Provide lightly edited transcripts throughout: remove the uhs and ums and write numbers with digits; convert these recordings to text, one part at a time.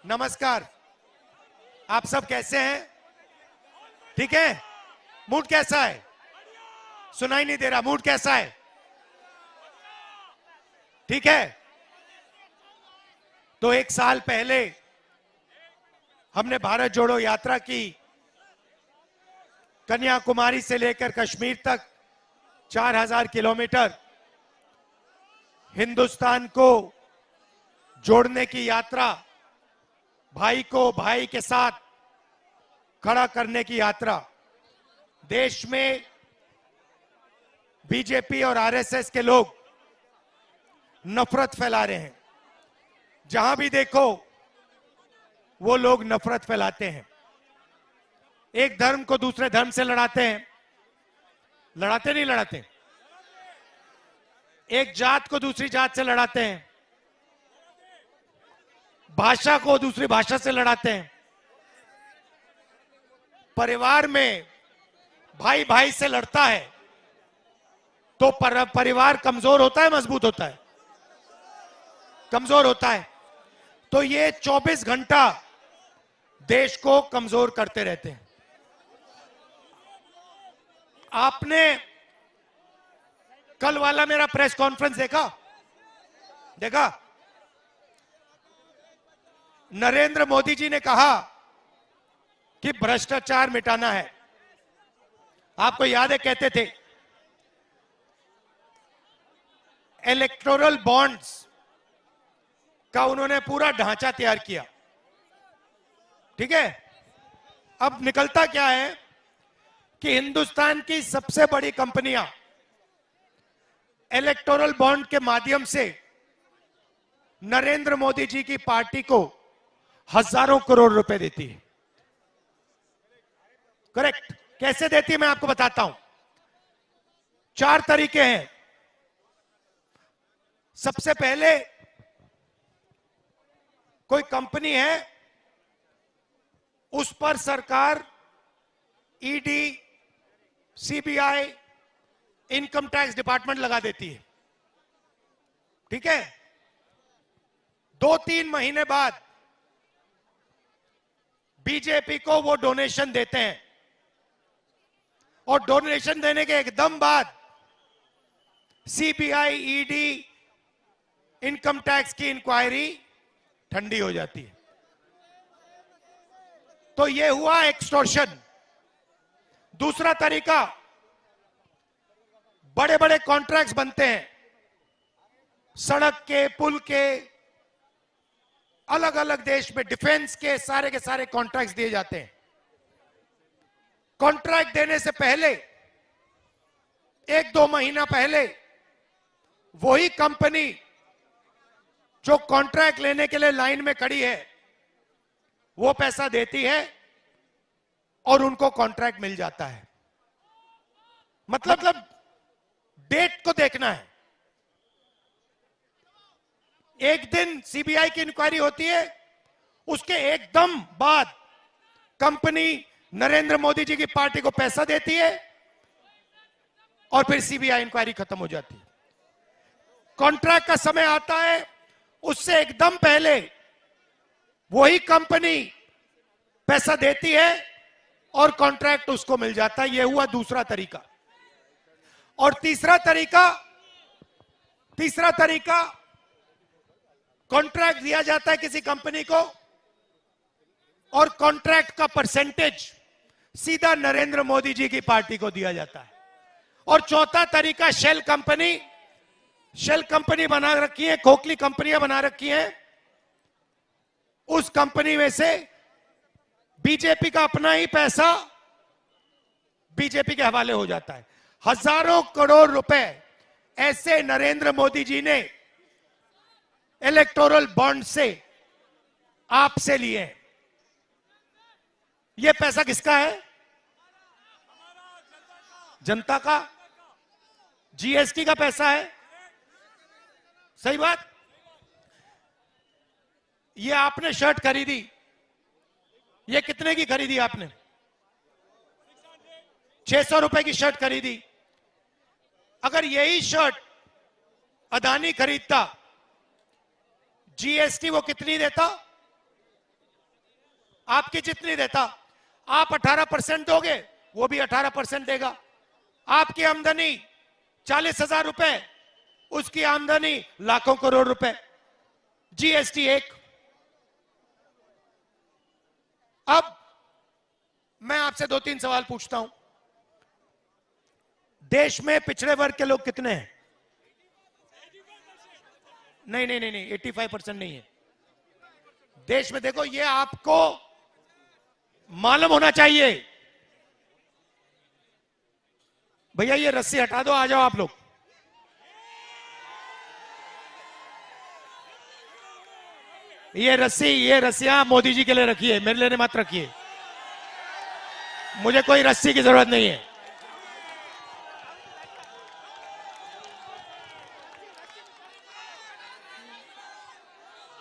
नमस्कार। आप सब कैसे हैं? ठीक है? मूड कैसा है? सुनाई नहीं दे रहा। मूड कैसा है? ठीक है। तो एक साल पहले हमने भारत जोड़ो यात्रा की। कन्याकुमारी से लेकर कश्मीर तक 4000 किलोमीटर हिंदुस्तान को जोड़ने की यात्रा, भाई को भाई के साथ खड़ा करने की यात्रा। देश में बीजेपी और आरएसएस के लोग नफरत फैला रहे हैं। जहां भी देखो वो लोग नफरत फैलाते हैं। एक धर्म को दूसरे धर्म से लड़ाते हैं। लड़ाते नहीं लड़ाते? एक जात को दूसरी जात से लड़ाते हैं। भाषा को दूसरी भाषा से लड़ाते हैं। परिवार में भाई भाई से लड़ता है तो परिवार कमजोर होता है, मजबूत होता है? कमजोर होता है। तो ये 24 घंटा देश को कमजोर करते रहते हैं। आपने कल वाला मेरा प्रेस कॉन्फ्रेंस देखा? नरेंद्र मोदी जी ने कहा कि भ्रष्टाचार मिटाना है। आपको याद है, कहते थे इलेक्टोरल बॉन्ड्स का उन्होंने पूरा ढांचा तैयार किया। ठीक है? अब निकलता क्या है कि हिंदुस्तान की सबसे बड़ी कंपनियां इलेक्टोरल बॉन्ड के माध्यम से नरेंद्र मोदी जी की पार्टी को हजारों करोड़ रुपए देती है। करेक्ट? कैसे देती है मैं आपको बताता हूं। 4 तरीके हैं। सबसे पहले, कोई कंपनी है, उस पर सरकार ED, CBI, income tax department लगा देती है। ठीक है? 2-3 महीने बाद बीजेपी को वो डोनेशन देते हैं और डोनेशन देने के एकदम बाद सीबीआई, ईडी, इनकम टैक्स की इंक्वायरी ठंडी हो जाती है। तो ये हुआ एक्सटॉर्शन। दूसरा तरीका, बड़े बड़े कॉन्ट्रैक्ट्स बनते हैं, सड़क के, पुल के, अलग अलग देश में डिफेंस के सारे कॉन्ट्रैक्ट्स दिए जाते हैं। कॉन्ट्रैक्ट देने से पहले 1-2 महीना पहले वही कंपनी जो कॉन्ट्रैक्ट लेने के लिए लाइन में खड़ी है वो पैसा देती है और उनको कॉन्ट्रैक्ट मिल जाता है। मतलब डेट को देखना है। एक दिन सीबीआई की इंक्वायरी होती है, उसके एकदम बाद कंपनी नरेंद्र मोदी जी की पार्टी को पैसा देती है और फिर सीबीआई इंक्वायरी खत्म हो जाती है। कॉन्ट्रैक्ट का समय आता है, उससे एकदम पहले वही कंपनी पैसा देती है और कॉन्ट्रैक्ट उसको मिल जाता है। यह हुआ दूसरा तरीका। और तीसरा तरीका, कॉन्ट्रैक्ट दिया जाता है किसी कंपनी को और कॉन्ट्रैक्ट का परसेंटेज सीधा नरेंद्र मोदी जी की पार्टी को दिया जाता है। और चौथा तरीका, शेल कंपनी बना रखी है, खोखली कंपनियां बना रखी हैं। उस कंपनी में से बीजेपी का अपना ही पैसा बीजेपी के हवाले हो जाता है। हजारों करोड़ रुपए ऐसे नरेंद्र मोदी जी ने इलेक्टोरल बॉन्ड से आपसे लिए। यह पैसा किसका है? जनता का। जीएसटी का पैसा है। सही बात। ये आपने शर्ट खरीदी, ये कितने की खरीदी आपने? 600 रुपए की शर्ट खरीदी। अगर यही शर्ट अदानी खरीदता, जीएसटी वो कितनी देता? आपकी जितनी देता, आप 18% दोगे, वो भी 18% देगा। आपकी आमदनी 40,000 रुपए, उसकी आमदनी लाखों करोड़ रुपए। जीएसटी एक। अब मैं आपसे 2-3 सवाल पूछता हूं। देश में पिछड़े वर्ग के लोग कितने हैं? नहीं नहीं नहीं नहीं, 85% नहीं है देश में। देखो, ये आपको मालूम होना चाहिए। भैया ये रस्सी हटा दो, आ जाओ आप लोग। ये रस्सियां मोदी जी के लिए रखिए, मेरे लिए मत रखिए। मुझे कोई रस्सी की जरूरत नहीं है।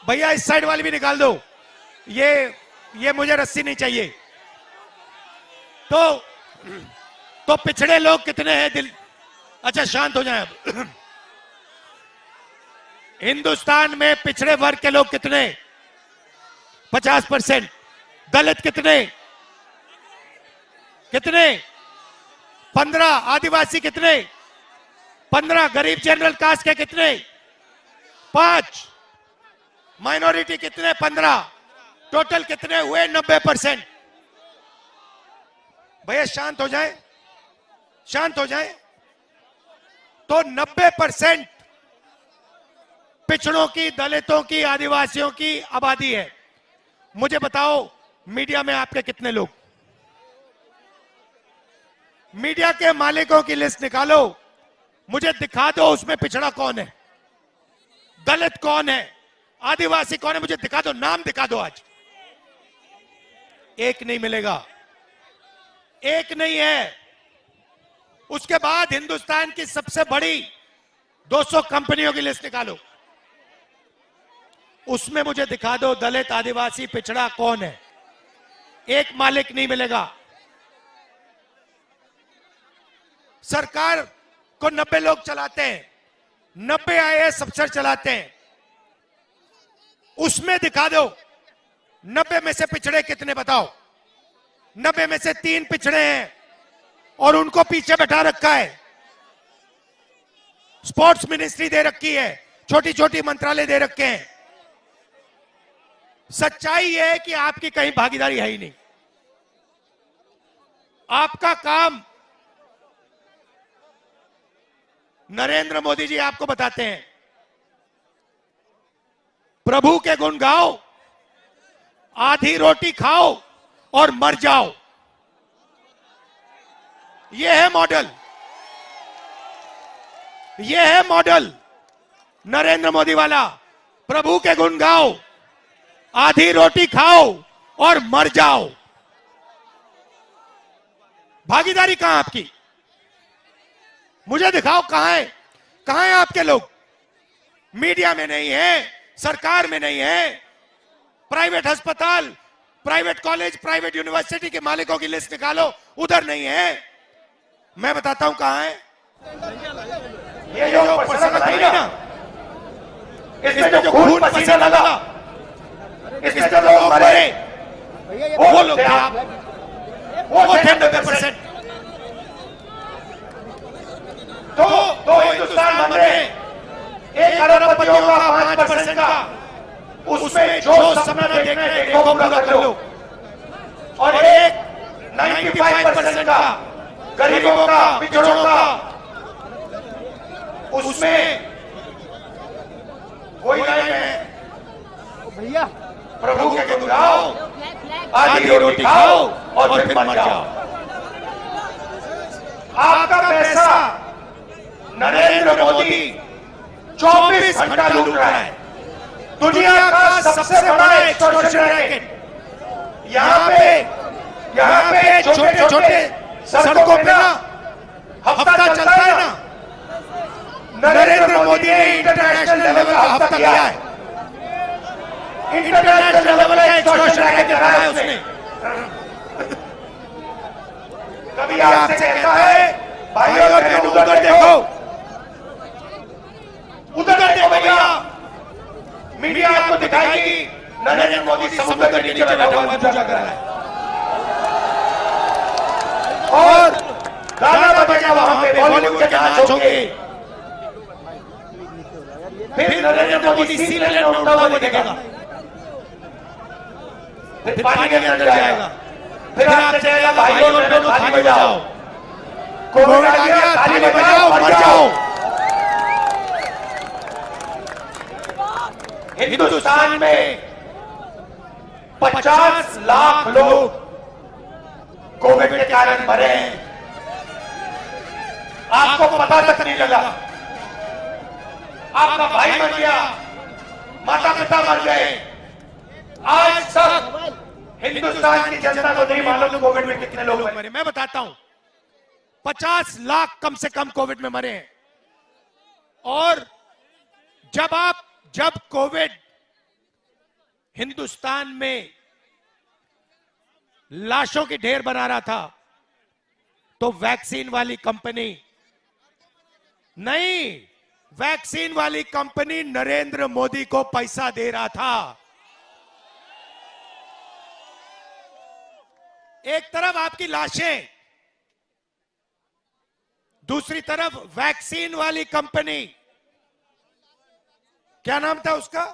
भैया इस साइड वाली भी निकाल दो। ये मुझे रस्सी नहीं चाहिए। तो पिछड़े लोग कितने हैं? दिल अच्छा शांत हो जाएं अब। हिंदुस्तान में पिछड़े वर्ग के लोग कितने? 50%। दलित कितने? 15। आदिवासी कितने? 15। गरीब जनरल कास्ट के कितने? 5। माइनॉरिटी कितने? 15। टोटल कितने हुए? 90%। भैया शांत हो जाए, शांत हो जाए। तो 90% पिछड़ों की, दलितों की, आदिवासियों की आबादी है। मुझे बताओ, मीडिया में आपके कितने लोग? मीडिया के मालिकों की लिस्ट निकालो, मुझे दिखा दो उसमें पिछड़ा कौन है, दलित कौन है, आदिवासी कौन है, मुझे दिखा दो, नाम दिखा दो। आज एक नहीं मिलेगा, एक नहीं है। उसके बाद हिंदुस्तान की सबसे बड़ी 200 कंपनियों की लिस्ट निकालो, उसमें मुझे दिखा दो दलित, आदिवासी, पिछड़ा कौन है। एक मालिक नहीं मिलेगा। सरकार को 90 लोग चलाते हैं, 90 आईएएस अफसर चलाते हैं, उसमें दिखा दो 90 में से पिछड़े कितने बताओ। 90 में से 3 पिछड़े हैं और उनको पीछे बैठा रखा है। स्पोर्ट्स मिनिस्ट्री दे रखी है, छोटी छोटी मंत्रालय दे रखे हैं। सच्चाई यह है कि आपकी कहीं भागीदारी है ही नहीं। आपका काम नरेंद्र मोदी जी आपको बताते हैं, प्रभु के गुण गाओ, आधी रोटी खाओ और मर जाओ। यह है मॉडल, यह है मॉडल नरेंद्र मोदी वाला। प्रभु के गुण गाओ, आधी रोटी खाओ और मर जाओ। भागीदारी कहां आपकी? मुझे दिखाओ कहां है आपके लोग? मीडिया में नहीं है, सरकार में नहीं है, प्राइवेट अस्पताल, प्राइवेट कॉलेज, प्राइवेट यूनिवर्सिटी के मालिकों की लिस्ट निकालो, उधर नहीं है। मैं बताता हूं कहां है। ये जो सड़क बनाई ना, इसमें जो खून पसीना लगा, इसमें जो लोग मरे, वो लोग थे आप, वो थे 90%। तो हिंदुस्तान बन रहे 1 अरबपतियों का 5% का, उसमें जो सपना देखना है देखो, पूरा कर लो। और एक 95% का, गरीबों का, पिछड़ों का, उसमें कोई नहीं है। भैया प्रभु के गुण गाओ, आधी रोटी खाओ और फिर मर जाओ। आपका पैसा नरेंद्र मोदी 24 घंटा लूट रहा है। दुनिया का सबसे बड़ा एक्सटॉर्शन रैकेट। यहाँ पे छोटे छोटे सड़कों पे ना हफ्ता चलता है ना, नरेंद्र मोदी ने इंटरनेशनल लेवल का हफ्ता किया है। इंटरनेशनल लेवल का एक्सटॉर्शन रैकेट दिखाया है उसने। कभी आपसे कहता है भाई और बहन उधर देखो, उधर देखो भैया, मीडिया आपको दिखाएगी नरेंद्र मोदी समुद्र के नीचे बैठा हुआ पूजा कर रहा है और गाना बजेगा वहां पे, बॉलीवुड के नाच होंगे, फिर नरेंद्र मोदी सीने में उड़ता हुआ दिखेगा, फिर पानी के अंदर जाएगा, फिर आपसे कहेगा भाइयों बहनों ताली बजाओ, कोविड आ गया ताली बजाओ मर जाओ। हिंदुस्तान में 50 लाख लोग कोविड के कारण मरे हैं, आपको पता तक नहीं लगा। आपका भाई मर गया, माता पिता मर गए, आज तक हिंदुस्तान की जनता को नहीं मालूम कोविड में कितने लोग मरे। मैं बताता हूं, 50 लाख कम से कम कोविड में मरे हैं। और जब कोविड हिंदुस्तान में लाशों की ढेर बना रहा था, तो वैक्सीन वाली कंपनी नहीं, वैक्सीन वाली कंपनी नरेंद्र मोदी को पैसा दे रहा था। एक तरफ आपकी लाशें, दूसरी तरफ वैक्सीन वाली कंपनी, क्या नाम था उसका,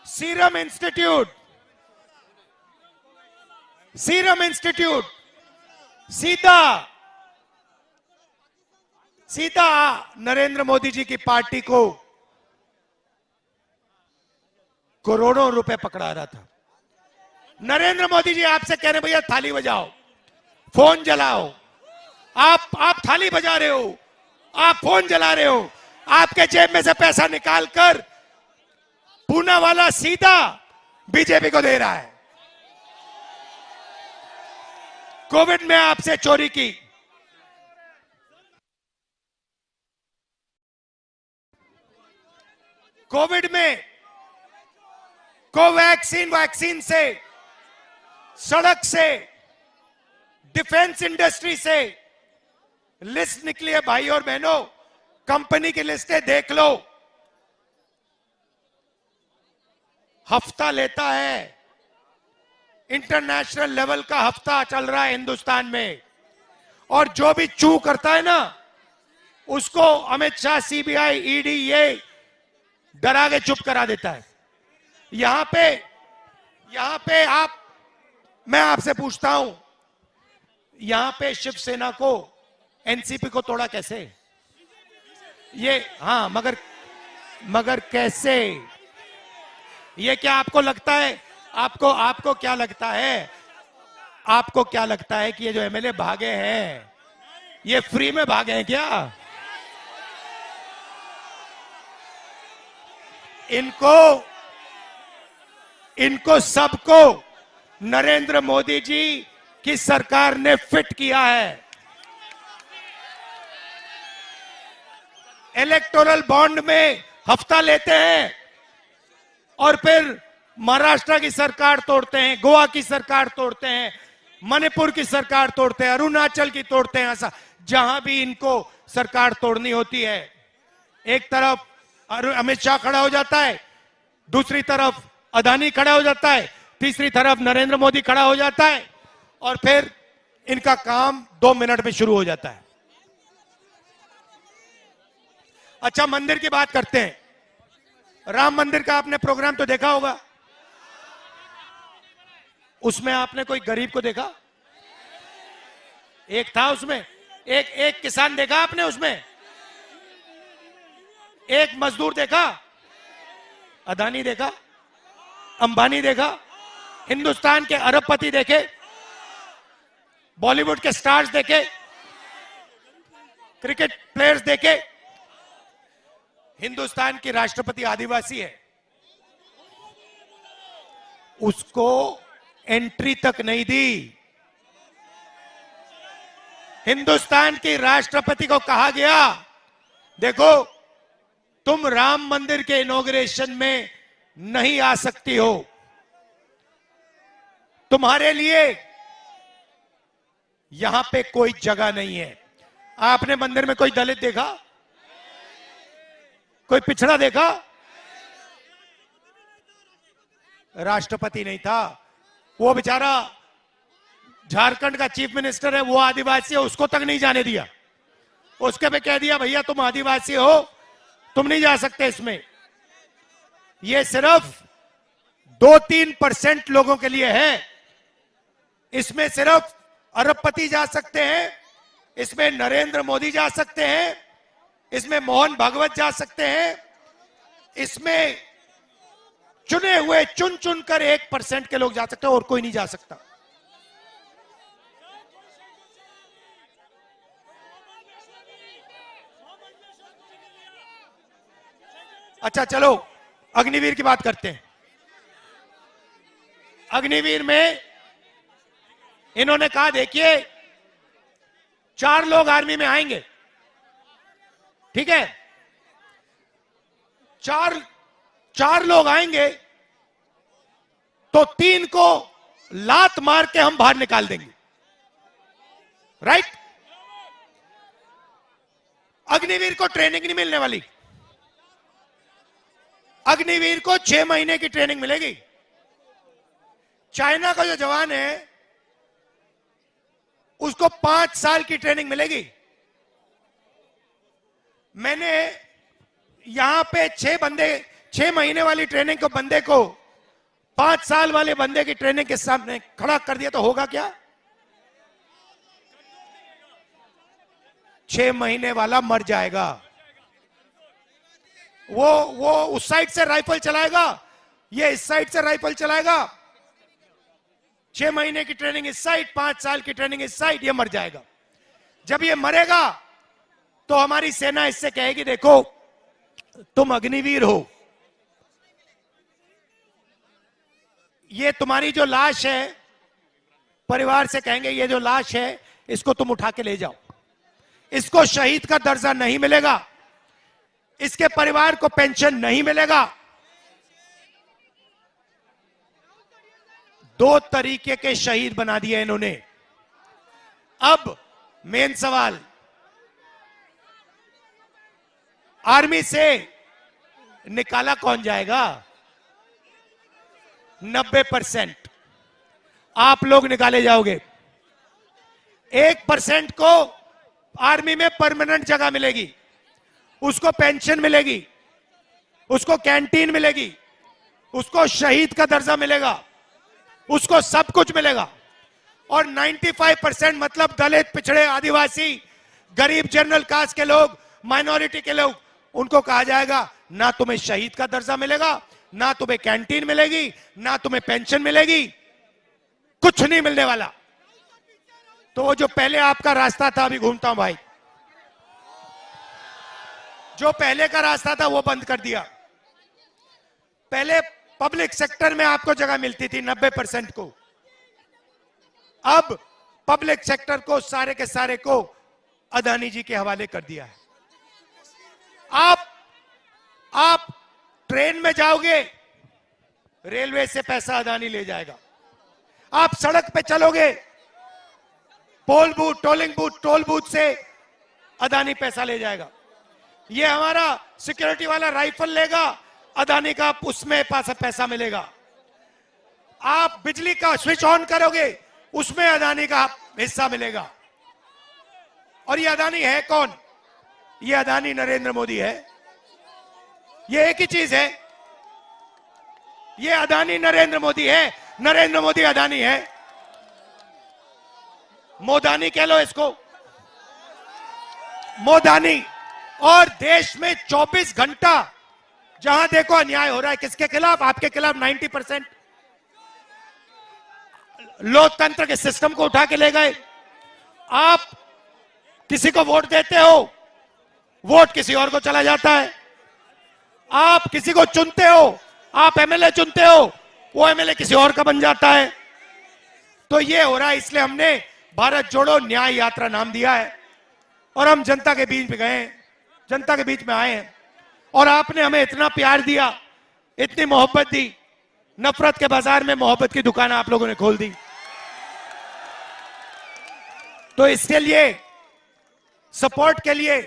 सीरम इंस्टीट्यूट, सीरम इंस्टीट्यूट सीधा नरेंद्र मोदी जी की पार्टी को करोड़ों रुपए पकड़ा रहा था। नरेंद्र मोदी जी आपसे कह रहे भैया थाली बजाओ, फोन जलाओ, आप थाली बजा रहे हो, आप फोन जला रहे हो, आपके जेब में से पैसा निकालकर पूना वाला सीधा बीजेपी को दे रहा है। कोविड में आपसे चोरी की, कोविड में कोवैक्सीन वैक्सीन से, सड़क से, डिफेंस इंडस्ट्री से लिस्ट निकली है भाई और बहनों, कंपनी की लिस्टें देख लो। हफ्ता लेता है, इंटरनेशनल लेवल का हफ्ता चल रहा है हिंदुस्तान में, और जो भी चू करता है ना, उसको अमित शाह, सीबीआई, ईडी ये डरा के चुप करा देता है। यहां पे मैं आपसे पूछता हूं, यहां पे शिवसेना को, एनसीपी को तोड़ा कैसे? ये हाँ, मगर कैसे? ये क्या आपको लगता है, आपको क्या लगता है, आपको क्या लगता है कि ये जो एमएलए भागे हैं, ये फ्री में भागे हैं क्या? इनको सबको नरेंद्र मोदी जी की सरकार ने फिट किया है। इलेक्टोरल बॉन्ड में हफ्ता लेते हैं और फिर महाराष्ट्र की सरकार तोड़ते हैं, गोवा की सरकार तोड़ते हैं, मणिपुर की सरकार तोड़ते हैं, अरुणाचल की तोड़ते हैं। ऐसा जहां भी इनको सरकार तोड़नी होती है, एक तरफ अमित शाह खड़ा हो जाता है, दूसरी तरफ अदानी खड़ा हो जाता है, तीसरी तरफ नरेंद्र मोदी खड़ा हो जाता है, और फिर इनका काम 2 मिनट में शुरू हो जाता है। अच्छा, मंदिर की बात करते हैं। राम मंदिर का आपने प्रोग्राम तो देखा होगा, उसमें आपने कोई गरीब को देखा? एक था उसमें, एक किसान देखा आपने उसमें? एक मजदूर देखा? अदानी देखा? अंबानी देखा? हिंदुस्तान के अरबपति देखे? बॉलीवुड के स्टार्स देखे? क्रिकेट प्लेयर्स देखे? हिंदुस्तान की राष्ट्रपति आदिवासी है, उसको एंट्री तक नहीं दी। हिंदुस्तान की राष्ट्रपति को कहा गया, देखो तुम राम मंदिर के इनॉग्रेशन में नहीं आ सकती हो, तुम्हारे लिए यहां पे कोई जगह नहीं है। आपने मंदिर में कोई दलित देखा? कोई पिछड़ा देखा? राष्ट्रपति नहीं था, वो बेचारा झारखंड का चीफ मिनिस्टर है, वो आदिवासी है, उसको तक नहीं जाने दिया। उसके पे कह दिया भैया तुम आदिवासी हो, तुम नहीं जा सकते इसमें। ये सिर्फ 2-3% लोगों के लिए है। इसमें सिर्फ अरबपति जा सकते हैं, इसमें नरेंद्र मोदी जा सकते हैं, इसमें मोहन भागवत जा सकते हैं, इसमें चुने हुए चुन चुनकर 1% के लोग जा सकते हैं और कोई नहीं जा सकता। अच्छा चलो अग्निवीर की बात करते हैं। अग्निवीर में इन्होंने कहा देखिए 4 लोग आर्मी में आएंगे, ठीक है, 4 लोग आएंगे तो 3 को लात मार के हम बाहर निकाल देंगे, राइट। अग्निवीर को ट्रेनिंग नहीं मिलने वाली, अग्निवीर को 6 महीने की ट्रेनिंग मिलेगी। चाइना का जो जवान है उसको 5 साल की ट्रेनिंग मिलेगी। मैंने यहां पे 6 महीने वाली ट्रेनिंग को बंदे को 5 साल वाले बंदे की ट्रेनिंग के सामने खड़ा कर दिया तो होगा क्या? 6 महीने वाला मर जाएगा। वो उस साइड से राइफल चलाएगा, ये इस साइड से राइफल चलाएगा। 6 महीने की ट्रेनिंग इस साइड, 5 साल की ट्रेनिंग इस साइड, ये मर जाएगा। जब ये मरेगा तो हमारी सेना इससे कहेगी देखो तुम अग्निवीर हो, ये तुम्हारी जो लाश है, परिवार से कहेंगे ये जो लाश है इसको तुम उठा के ले जाओ, इसको शहीद का दर्जा नहीं मिलेगा, इसके परिवार को पेंशन नहीं मिलेगा। 2 तरीके के शहीद बना दिए इन्होंने। अब मेन सवाल, आर्मी से निकाला कौन जाएगा? 90% आप लोग निकाले जाओगे। 1% को आर्मी में परमानेंट जगह मिलेगी, उसको पेंशन मिलेगी, उसको कैंटीन मिलेगी, उसको शहीद का दर्जा मिलेगा, उसको सब कुछ मिलेगा। और 95% मतलब दलित, पिछड़े, आदिवासी, गरीब, जनरल कास्ट के लोग, माइनॉरिटी के लोग, उनको कहा जाएगा ना तुम्हें शहीद का दर्जा मिलेगा, ना तुम्हें कैंटीन मिलेगी, ना तुम्हें पेंशन मिलेगी, कुछ नहीं मिलने वाला। तो वो जो पहले आपका रास्ता था, अभी घूमता हूं भाई, जो पहले का रास्ता था वो बंद कर दिया। पहले पब्लिक सेक्टर में आपको जगह मिलती थी 90% को, अब पब्लिक सेक्टर को सारे के सारे को अदानी जी के हवाले कर दिया है। आप ट्रेन में जाओगे, रेलवे से पैसा अदानी ले जाएगा। आप सड़क पे चलोगे, pole booth, tolling booth, toll booth से अदानी पैसा ले जाएगा। ये हमारा सिक्योरिटी वाला राइफल लेगा, अदानी का उसमें पैसा मिलेगा। आप बिजली का स्विच ऑन करोगे, उसमें अदानी का हिस्सा मिलेगा। और ये अदानी है कौन? ये अदानी नरेंद्र मोदी है। ये एक ही चीज है, ये अदानी नरेंद्र मोदी है, नरेंद्र मोदी अदानी है। मोदानी कह लो इसको, मोदानी। और देश में 24 घंटा जहां देखो अन्याय हो रहा है, किसके खिलाफ? आपके खिलाफ। 90% लोकतंत्र के सिस्टम को उठा के ले गए। आप किसी को वोट देते हो, वोट किसी और को चला जाता है। आप किसी को चुनते हो, आप एमएलए चुनते हो, वो एमएलए किसी और का बन जाता है। तो ये हो रहा है, इसलिए हमने भारत जोड़ो न्याय यात्रा नाम दिया है। और हम जनता के बीच में गए, जनता के बीच में आए हैं, और आपने हमें इतना प्यार दिया, इतनी मोहब्बत दी। नफरत के बाजार में मोहब्बत की दुकान आप लोगों ने खोल दी। तो इसके लिए, सपोर्ट के लिए,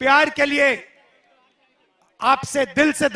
प्यार के लिए आपसे दिल से